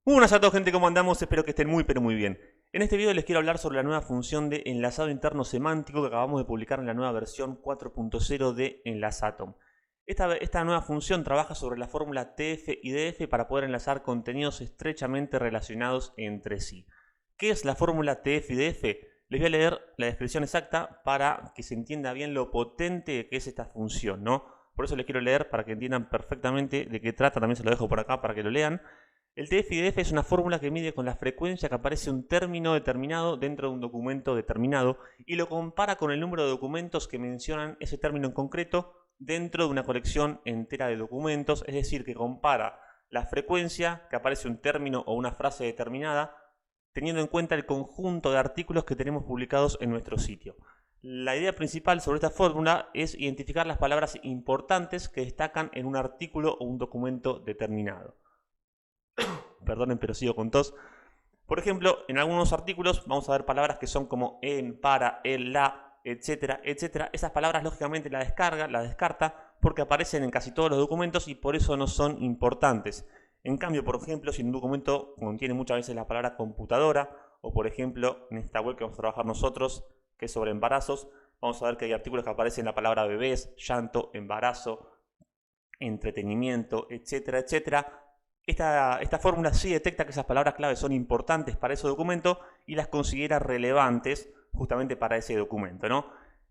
Buenas a todos, gente, ¿cómo andamos? Espero que estén muy pero muy bien. En este video les quiero hablar sobre la nueva función de enlazado interno semántico que acabamos de publicar en la nueva versión 4.0 de Enlazatom. Esta nueva función trabaja sobre la fórmula TF y DF para poder enlazar contenidos estrechamente relacionados entre sí. ¿Qué es la fórmula TF y DF? Les voy a leer la descripción exacta para que se entienda bien lo potente que es esta función, ¿no? Por eso les quiero leer para que entiendan perfectamente de qué trata. También se lo dejo por acá para que lo lean. El TF y DF es una fórmula que mide con la frecuencia que aparece un término determinado dentro de un documento determinado y lo compara con el número de documentos que mencionan ese término en concreto dentro de una colección entera de documentos, es decir, que compara la frecuencia que aparece un término o una frase determinada teniendo en cuenta el conjunto de artículos que tenemos publicados en nuestro sitio. La idea principal sobre esta fórmula es identificar las palabras importantes que destacan en un artículo o un documento determinado. Perdonen, pero sigo con tos. Por ejemplo, en algunos artículos vamos a ver palabras que son como en, para, el, la, etcétera, etcétera. Esas palabras lógicamente las descarta porque aparecen en casi todos los documentos y por eso no son importantes. En cambio, por ejemplo, si un documento contiene muchas veces la palabra computadora, o por ejemplo, en esta web que vamos a trabajar nosotros, que es sobre embarazos, vamos a ver que hay artículos que aparecen la palabra bebés, llanto, embarazo, entretenimiento, etcétera, etcétera. Esta fórmula sí detecta que esas palabras clave son importantes para ese documento y las considera relevantes justamente para ese documento, ¿no?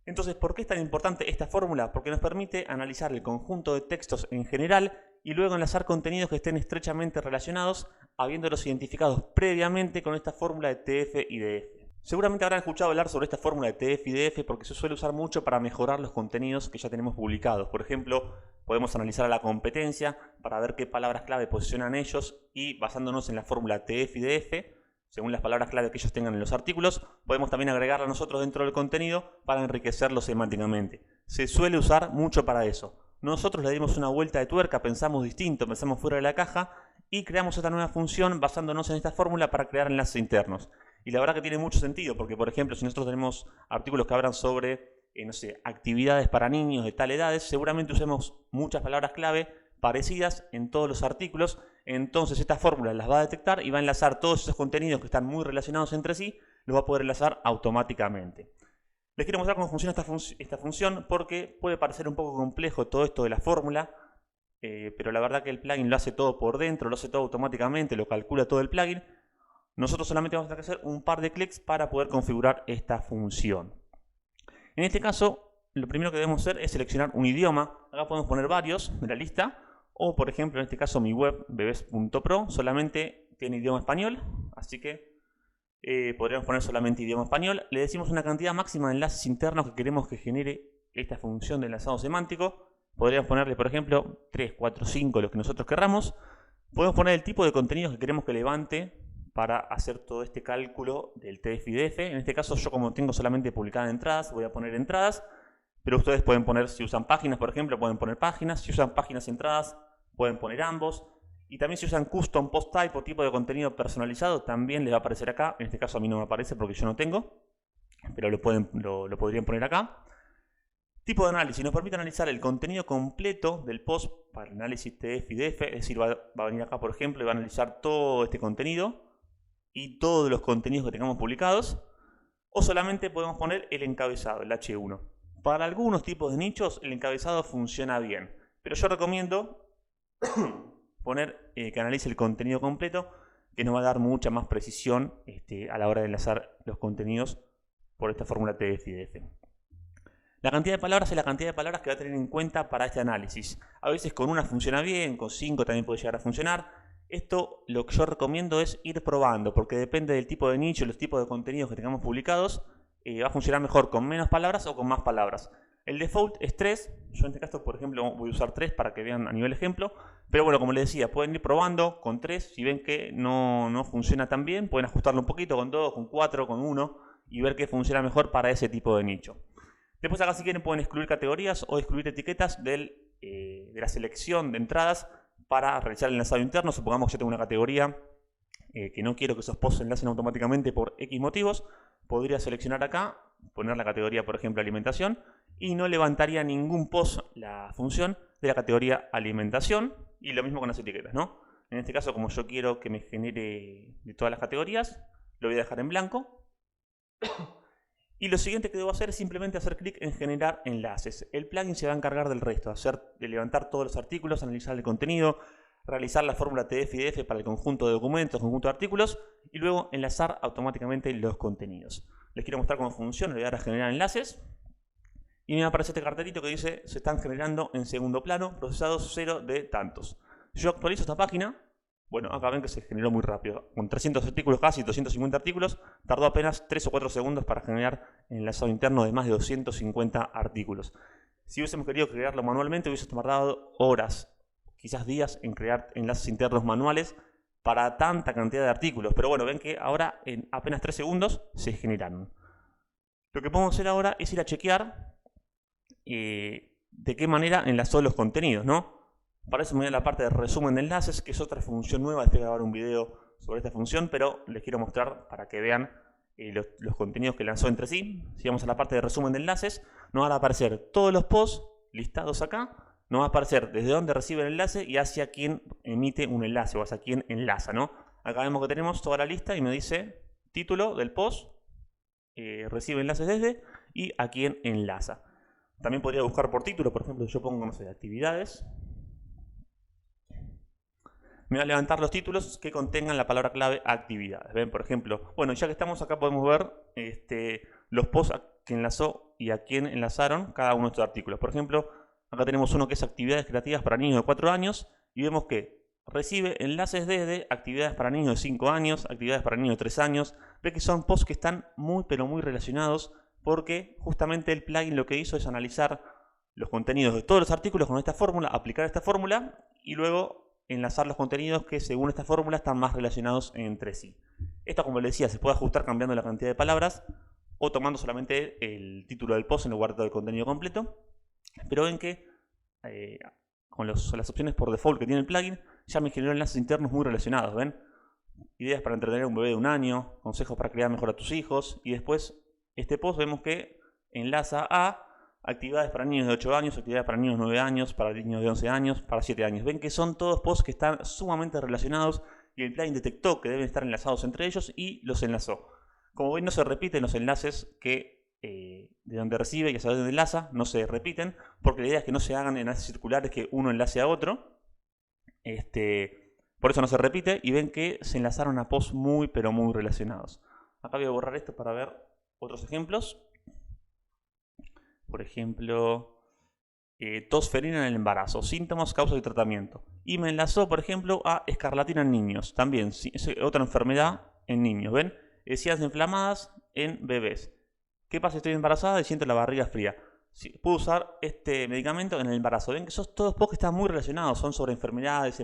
Entonces, ¿por qué es tan importante esta fórmula? Porque nos permite analizar el conjunto de textos en general y luego enlazar contenidos que estén estrechamente relacionados, habiéndolos identificados previamente con esta fórmula de TF y DF. Seguramente habrán escuchado hablar sobre esta fórmula de TF y DF porque se suele usar mucho para mejorar los contenidos que ya tenemos publicados. Por ejemplo, podemos analizar a la competencia para ver qué palabras clave posicionan ellos y basándonos en la fórmula TF y DF, según las palabras clave que ellos tengan en los artículos, podemos también agregarla nosotros dentro del contenido para enriquecerlo semánticamente. Se suele usar mucho para eso. Nosotros le dimos una vuelta de tuerca, pensamos distinto, pensamos fuera de la caja y creamos esta nueva función basándonos en esta fórmula para crear enlaces internos. Y la verdad que tiene mucho sentido, porque por ejemplo, si nosotros tenemos artículos que hablan sobre, no sé, actividades para niños de tal edad, seguramente usemos muchas palabras clave parecidas en todos los artículos. Entonces esta fórmula las va a detectar y va a enlazar todos esos contenidos que están muy relacionados entre sí, los va a poder enlazar automáticamente. Les quiero mostrar cómo funciona esta función porque puede parecer un poco complejo todo esto de la fórmula, pero la verdad que el plugin lo hace todo por dentro, lo hace todo automáticamente, lo calcula todo el plugin. Nosotros solamente vamos a tener que hacer un par de clics para poder configurar esta función. En este caso, lo primero que debemos hacer es seleccionar un idioma. Acá podemos poner varios de la lista. O, por ejemplo, en este caso mi web, bebes.pro, solamente tiene idioma español. Así que podríamos poner solamente idioma español. Le decimos una cantidad máxima de enlaces internos que queremos que genere esta función de enlazado semántico. Podríamos ponerle, por ejemplo, 3, 4, 5, los que nosotros querramos. Podemos poner el tipo de contenidos que queremos que levante para hacer todo este cálculo del TF y DF. En este caso yo como tengo solamente publicadas entradas, voy a poner entradas, pero ustedes pueden poner, si usan páginas por ejemplo, pueden poner páginas, si usan páginas y entradas, pueden poner ambos, y también si usan custom post type o tipo de contenido personalizado, también les va a aparecer acá. En este caso a mí no me aparece porque yo no tengo, pero lo podrían poner acá. Tipo de análisis, nos permite analizar el contenido completo del post para el análisis TF y DF, es decir, va a venir acá por ejemplo y va a analizar todo este contenido y todos los contenidos que tengamos publicados, o solamente podemos poner el encabezado, el H1. Para algunos tipos de nichos el encabezado funciona bien, pero yo recomiendo poner que analice el contenido completo, que nos va a dar mucha más precisión a la hora de enlazar los contenidos por esta fórmula TF y DF. La cantidad de palabras es la cantidad de palabras que va a tener en cuenta para este análisis. A veces con una funciona bien, con 5 también puede llegar a funcionar. Esto lo que yo recomiendo es ir probando, porque depende del tipo de nicho y los tipos de contenidos que tengamos publicados, va a funcionar mejor con menos palabras o con más palabras. El default es 3, yo en este caso por ejemplo voy a usar 3 para que vean a nivel ejemplo, pero bueno, como les decía, pueden ir probando con 3, si ven que no funciona tan bien, pueden ajustarlo un poquito con 2, con 4, con 1 y ver qué funciona mejor para ese tipo de nicho. Después acá si quieren pueden excluir categorías o excluir etiquetas de la selección de entradas para realizar el enlazado interno. Supongamos que yo tengo una categoría que no quiero que esos posts se enlacen automáticamente por X motivos. Podría seleccionar acá, poner la categoría, por ejemplo, alimentación, y no levantaría ningún post la función de la categoría alimentación. Y lo mismo con las etiquetas, ¿no? En este caso, como yo quiero que me genere de todas las categorías, lo voy a dejar en blanco. Y lo siguiente que debo hacer es simplemente hacer clic en generar enlaces. El plugin se va a encargar del resto, de levantar todos los artículos, analizar el contenido, realizar la fórmula TF y DF para el conjunto de documentos, conjunto de artículos, y luego enlazar automáticamente los contenidos. Les quiero mostrar cómo funciona, le voy a dar a generar enlaces. Y me aparece este cartelito que dice, se están generando en segundo plano, procesados 0 de tantos. Si yo actualizo esta página, bueno, acá ven que se generó muy rápido. Con 300 artículos, casi 250 artículos, tardó apenas 3 o 4 segundos para generar enlazado interno de más de 250 artículos. Si hubiésemos querido crearlo manualmente, hubiese tardado horas, quizás días, en crear enlaces internos manuales para tanta cantidad de artículos. Pero bueno, ven que ahora en apenas 3 segundos se generaron. Lo que podemos hacer ahora es ir a chequear de qué manera enlazó los contenidos, ¿no? Para eso me voy a la parte de resumen de enlaces, que es otra función nueva. Después de grabar un video sobre esta función, pero les quiero mostrar para que vean los contenidos que lanzó entre sí. Si vamos a la parte de resumen de enlaces, nos van a aparecer todos los posts listados acá. Nos va a aparecer desde dónde recibe el enlace y hacia quién emite un enlace o hacia quién enlaza, ¿no? Acá vemos que tenemos toda la lista y me dice título del post, recibe enlaces desde y a quién enlaza. También podría buscar por título, por ejemplo, si yo pongo, no sé, actividades. Me va a levantar los títulos que contengan la palabra clave actividades. ¿Ven? Por ejemplo, bueno, ya que estamos acá podemos ver los posts que enlazó y a quién enlazaron cada uno de estos artículos. Por ejemplo, acá tenemos uno que es actividades creativas para niños de 4 años y vemos que recibe enlaces desde actividades para niños de 5 años, actividades para niños de 3 años. Ve que son posts que están muy pero muy relacionados porque justamente el plugin lo que hizo es analizar los contenidos de todos los artículos con esta fórmula, aplicar esta fórmula y luego enlazar los contenidos que según esta fórmula están más relacionados entre sí. Esto, como les decía, se puede ajustar cambiando la cantidad de palabras o tomando solamente el título del post en lugar del contenido completo. Pero ven que con las opciones por default que tiene el plugin ya me generó enlaces internos muy relacionados. ¿Ven? Ideas para entretener a un bebé de 1 año, consejos para criar mejor a tus hijos, y después este post vemos que enlaza a actividades para niños de 8 años, actividades para niños de 9 años, para niños de 11 años, para 7 años. Ven que son todos posts que están sumamente relacionados y el plugin detectó que deben estar enlazados entre ellos y los enlazó. Como ven, no se repiten los enlaces que de donde recibe y hacia donde enlaza, no se repiten, porque la idea es que no se hagan enlaces circulares que uno enlace a otro. Por eso no se repite y ven que se enlazaron a posts muy pero muy relacionados. Acá voy a borrar esto para ver otros ejemplos. Por ejemplo, tos ferina en el embarazo, síntomas, causas y tratamiento. Y me enlazó, por ejemplo, a escarlatina en niños. También, es otra enfermedad en niños. ¿Ven? Encías inflamadas en bebés. ¿Qué pasa si estoy embarazada y siento la barriga fría? Puedo usar este medicamento en el embarazo. Ven que son todos posts que están muy relacionados. Son sobre enfermedades,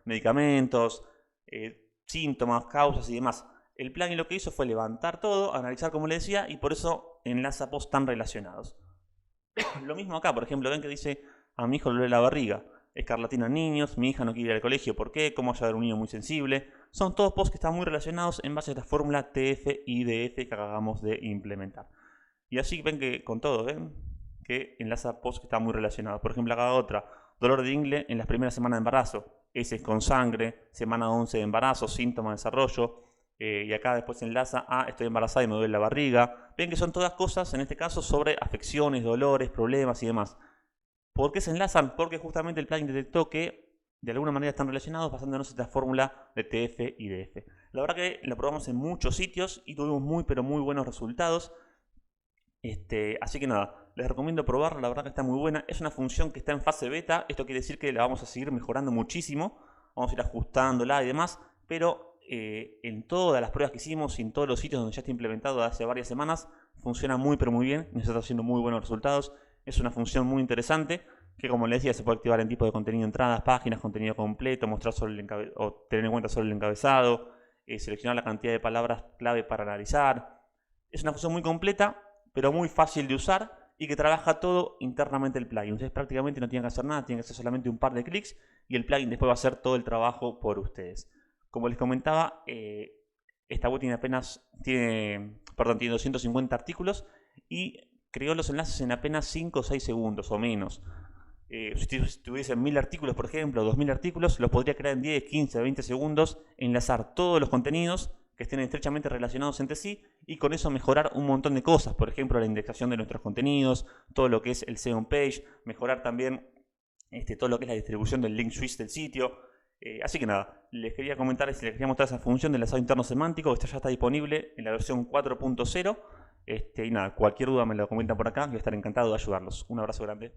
medicamentos, síntomas, causas y demás. El plugin lo que hizo fue levantar todo, analizar como les decía, y por eso enlaza posts tan relacionados. Lo mismo acá, por ejemplo, ven que dice a mi hijo le duele la barriga, escarlatina en niños, mi hija no quiere ir al colegio, ¿por qué? ¿Cómo ayudar a un niño muy sensible? Son todos posts que están muy relacionados en base a esta fórmula TF y DF que acabamos de implementar. Y así ven que con todo, ven que enlaza posts que están muy relacionados. Por ejemplo, acá otra, dolor de ingle en las primeras semanas de embarazo, heces con sangre, semana 11 de embarazo, síntomas de desarrollo. Y acá después se enlaza a estoy embarazada y me duele la barriga. Ven que son todas cosas, en este caso, sobre afecciones, dolores, problemas y demás. ¿Por qué se enlazan? Porque justamente el plugin detectó que de alguna manera están relacionados basándonos en esta fórmula de TF y DF. La verdad que lo probamos en muchos sitios y tuvimos muy pero muy buenos resultados. Así que nada, les recomiendo probarla, la verdad que está muy buena. Es una función que está en fase beta, esto quiere decir que la vamos a seguir mejorando muchísimo. Vamos a ir ajustándola y demás, pero en todas las pruebas que hicimos y en todos los sitios donde ya está implementado hace varias semanas, funciona muy pero muy bien y nos está haciendo muy buenos resultados. Es una función muy interesante que, como les decía, se puede activar en tipo de contenido, entradas, páginas, contenido completo, mostrar solo el o tener en cuenta solo el encabezado, seleccionar la cantidad de palabras clave para analizar. Es una función muy completa, pero muy fácil de usar y que trabaja todo internamente el plugin. Ustedes prácticamente no tienen que hacer nada, tienen que hacer solamente un par de clics y el plugin después va a hacer todo el trabajo por ustedes. Como les comentaba, esta web tiene 250 artículos y creó los enlaces en apenas 5 o 6 segundos o menos. Si tuviesen 1000 artículos, por ejemplo, 2000 artículos, los podría crear en 10, 15, 20 segundos, enlazar todos los contenidos que estén estrechamente relacionados entre sí y con eso mejorar un montón de cosas. Por ejemplo, la indexación de nuestros contenidos, todo lo que es el SEO on page, mejorar también todo lo que es la distribución del link switch del sitio. Así que nada, les quería comentar, les quería mostrar esa función del enlazado interno semántico. Esta ya está disponible en la versión 4.0. Y nada, cualquier duda me lo comentan por acá, voy a estar encantado de ayudarlos. Un abrazo grande.